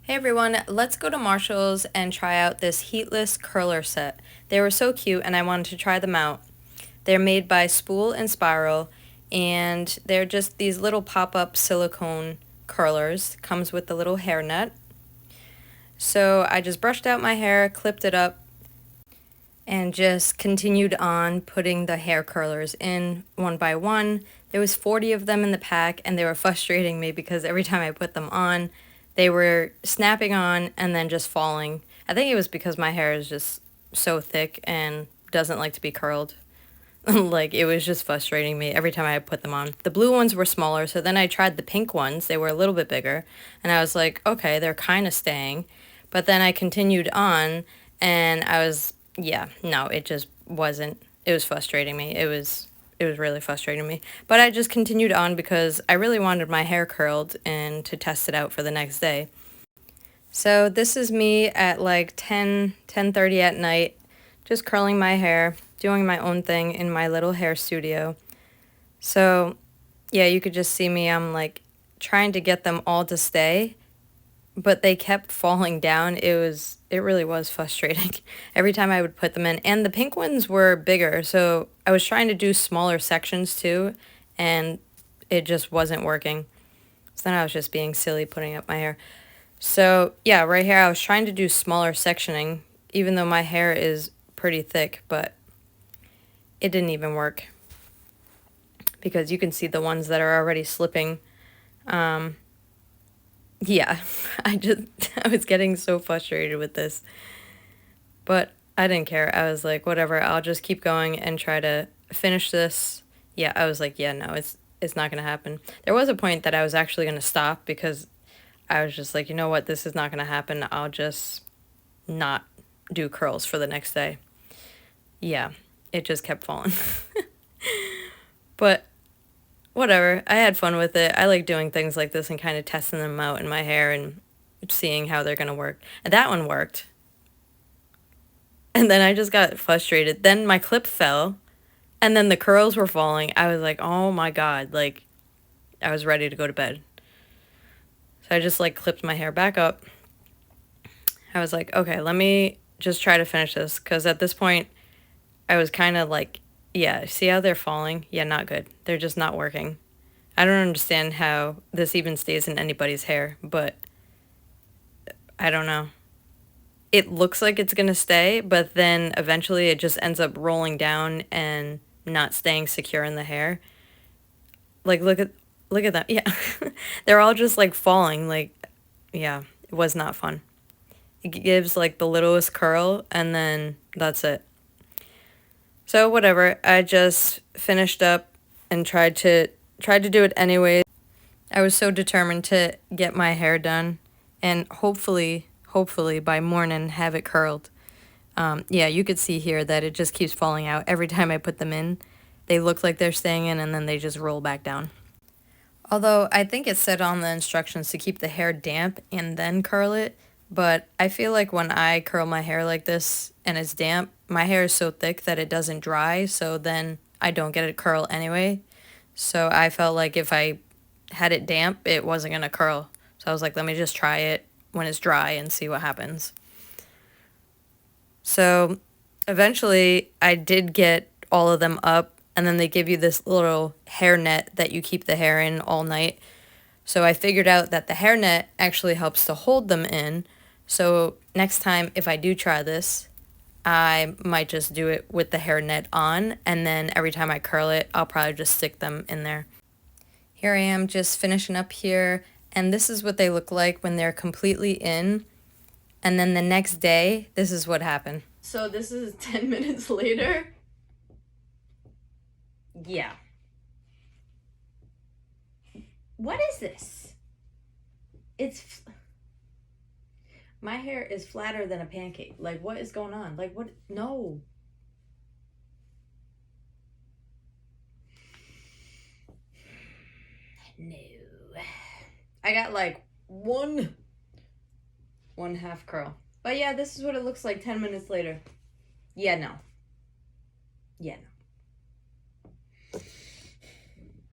Hey everyone, let's go to Marshall's and try out this heatless curler set. They were so cute and I wanted to try them out. They're made by Spool and Spiral and they're just these little pop-up silicone curlers. Comes with the little hairnet. So I just brushed out my hair, clipped it up, and just continued on putting the hair curlers in one by one. There was 40 of them in the pack and they were frustrating me because every time I put them on, they were snapping on and then just falling. I think it was because my hair is just so thick and doesn't like to be curled. Like, it was just frustrating me every time I put them on. The blue ones were smaller, so then I tried the pink ones. They were a little bit bigger, and I was like, okay, they're kind of staying. But then I continued on, and I was, yeah, no, it just wasn't. It was frustrating me. It was really frustrating me. But I just continued on because I really wanted my hair curled and to test it out for the next day. So this is me at like 10:30 at night, just curling my hair, doing my own thing in my little hair studio. So yeah, you could just see me, I'm like trying to get them all to stay, but they kept falling down. It really was frustrating every time I would put them in. And the pink ones were bigger, so I was trying to do smaller sections too, and it just wasn't working. So then I was just being silly putting up my hair. So yeah, right here I was trying to do smaller sectioning, even though my hair is pretty thick, but it didn't even work because you can see the ones that are already slipping. Yeah, I was getting so frustrated with this, but I didn't care. I was like, whatever, I'll just keep going and try to finish this. Yeah, I was like, yeah, no, it's not gonna happen. There was a point that I was actually gonna stop because I was just like, you know what, this is not gonna happen. I'll just not do curls for the next day. Yeah, it just kept falling. But whatever, I had fun with it. I like doing things like this and kind of testing them out in my hair and seeing how they're gonna work. And that one worked. And then I just got frustrated. Then my clip fell, and then the curls were falling. I was like, oh my god, like, I was ready to go to bed. So I just like clipped my hair back up. I was like, okay, let me just try to finish this, because at this point, I was kind of like, yeah, see how they're falling? Yeah, not good. They're just not working. I don't understand how this even stays in anybody's hair, but I don't know. It looks like it's gonna stay, but then eventually it just ends up rolling down and not staying secure in the hair. Like, look at that. Yeah. They're all just like falling. Like, yeah, it was not fun. It gives like the littlest curl and then that's it. So whatever, I just finished up and tried to do it anyway. I was so determined to get my hair done and hopefully by morning have it curled. Yeah, you could see here that it just keeps falling out every time I put them in. They look like they're staying in and then they just roll back down. Although I think it said on the instructions to keep the hair damp and then curl it, but I feel like when I curl my hair like this and it's damp, my hair is so thick that it doesn't dry, so then I don't get it curl anyway. So I felt like if I had it damp, it wasn't gonna curl. So I was like, let me just try it when it's dry and see what happens. So eventually I did get all of them up, and then they give you this little hair net that you keep the hair in all night. So I figured out that the hairnet actually helps to hold them in. So next time, if I do try this, I might just do it with the hairnet on, and then every time I curl it, I'll probably just stick them in there. Here I am just finishing up here, and this is what they look like when they're completely in. And then the next day, this is what happened. So this is 10 minutes later. Yeah. What is this? My hair is flatter than a pancake. Like, what is going on? Like, what? No. No. I got like one half curl. But yeah, this is what it looks like 10 minutes later. Yeah, no. Yeah, no.